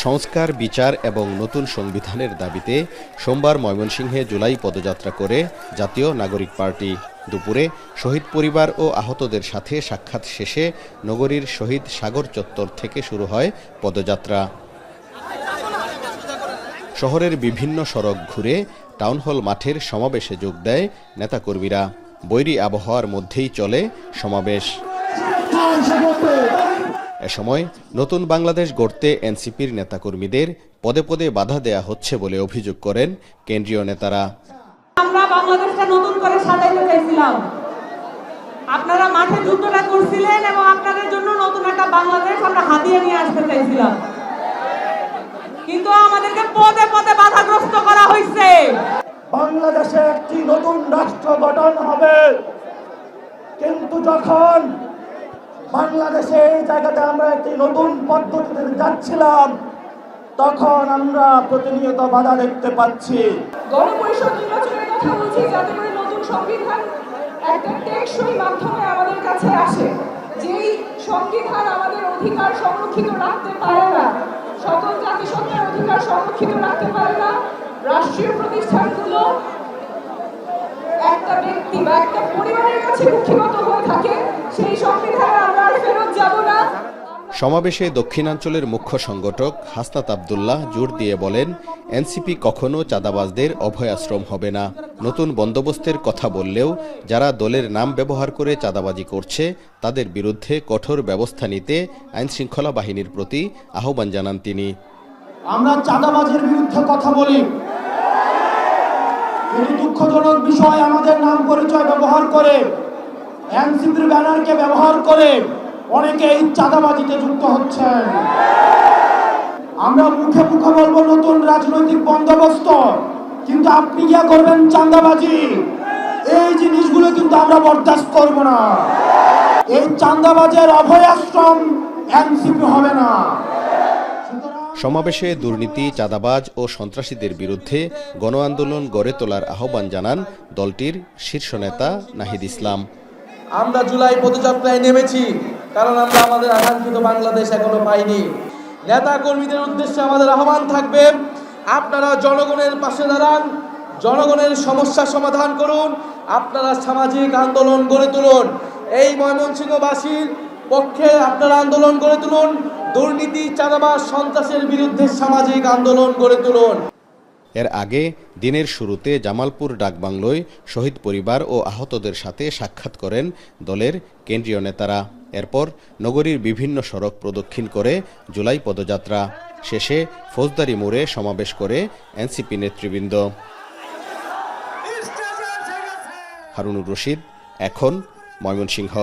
সংস্কার, বিচার এবং নতুন সংবিধানের দাবিতে সোমবার ময়মনসিংহে জুলাই পদযাত্রা করে জাতীয় নাগরিক পার্টি। দুপুরে শহীদ পরিবার ও আহতদের সাথে সাক্ষাৎ শেষে নগরীর শহীদ সাগর চত্বর থেকে শুরু হয় পদযাত্রা। শহরের বিভিন্ন সড়ক ঘুরে টাউন হল মাঠের সমাবেশে যোগ দেয় নেতাকর্মীরা। বৈরী আবহাওয়ার মধ্যেই চলে সমাবেশ। এ সময় নতুন বাংলাদেশ গড়তে এনসিপির নেতাকর্মীদের পদে পদে বাধা দেয়া হচ্ছে বলে অভিযোগ করেন কেন্দ্রীয় নেতারা। আমরা বাংলাদেশটা নতুন করে সাজাইতে চাইছিলাম, আপনারা মাঠে যুদ্ধটা করছিলেন এবং আপনাদের জন্য নতুন একটা বাংলাদেশ আমরা হাতিয়ে নিয়ে আসতে চাইছিলাম, কিন্তু আমাদেরকে পদে পদে বাধাগ্রস্ত করা হয়েছে। বাংলাদেশে একটি নতুন রাষ্ট্র গঠন হবে, কিন্তু যখন বাংলাদেশে এই জায়গাতে আমরা একটি নতুন পদ্ধতিতে যাচ্ছিলাম তখন আমরা প্রতিনিয়ত বাধা দেখতে পাচ্ছি। গণপরিষদ নির্বাচনের কথা বলছি যাতে করে নতুন সংবিধান একটা টেকসই মাধ্যমে আমাদের কাছে আসে, যেই সংবিধান আমাদের অধিকার সংরক্ষিত রাখতে পারে না, সকল জাতিসত্তার অধিকার সংরক্ষিত রাখতে পারে না, রাষ্ট্রীয় প্রতিষ্ঠানগুলো একটা ব্যক্তি বা একটা পরিবারের কাছে কুক্ষিগত হয়ে থাকে, সেই সংবিধানে আমরা আর ফেরত যাব না। সমাবেশে দক্ষিণাঞ্চলের মুখ্য সংগঠক হাসনাত আব্দুল্লাহ জোর দিয়ে বলেন, এনসিপি কখনো চাঁদাবাজদের অভয়াশ্রম হবে না। নতুন বন্দোবস্তের কথা বললেও যারা দলের নাম ব্যবহার করে চাঁদাবাজি করছে তাদের বিরুদ্ধে কঠোর ব্যবস্থা নিতে আইনশৃঙ্খলা বাহিনীর প্রতি আহ্বান জানান তিনি। আমরা চাঁদাবাজের বিরুদ্ধে কথা বলি, কিন্তু দুঃখজনক বিষয় আমাদের নাম পরিচয় ব্যবহার করে, এনসিপির ব্যানারকে ব্যবহার করে অনেকে এই চাঁদাবাজিতে যুক্ত হচ্ছেন। আমরা মুখে মুখে বলবো নতুন রাজনৈতিক বন্দোবস্ত, কিন্তু আপনি কি করবেন চাঁদাবাজি, এই জিনিসগুলো কিন্তু আমরা বরদাস্ত করব না। এই চাঁদাবাজের অভয়াশ্রম এনসিপি হবে না। সমাবেশে দুর্নীতি, চাঁদাবাজ ও সন্ত্রাসীদের বিরুদ্ধে গণ আন্দোলন গড়ে তোলার আহ্বান জানান দলটির শীর্ষ নেতা নাহিদ ইসলাম। আমরা জুলাই পদযাত্রায় নেমেছি কারণ আমরা আমাদের আকাঙ্ক্ষিত বাংলাদেশ এখনো পাইনি। নেতা কর্মীদের উদ্দেশ্যে আমাদের আহ্বান থাকবে, আপনারা জনগণের পাশে দাঁড়ান, জনগণের সমস্যা সমাধান করুন, আপনারা সামাজিক আন্দোলন গড়ে তুলুন। এই ময়মনসিংহবাসীর পক্ষে আপনারা আন্দোলন গড়ে তুলুন, দুর্নীতি, চাঁদাবাজ, সন্ত্রাসের বিরুদ্ধে সামাজিক আন্দোলন গড়ে তুলুন। এর আগে দিনের শুরুতে জামালপুর ডাকবাংলোয় শহীদ পরিবার ও আহতদের সাথে সাক্ষাৎ করেন দলের কেন্দ্রীয় নেতারা। এরপর নগরীর বিভিন্ন সড়ক প্রদক্ষিণ করে জুলাই পদযাত্রা শেষে ফৌজদারি মোড়ে সমাবেশ করে এনসিপি নেতৃবৃন্দ। হারুনুর রশিদ, এখন, ময়মনসিংহ।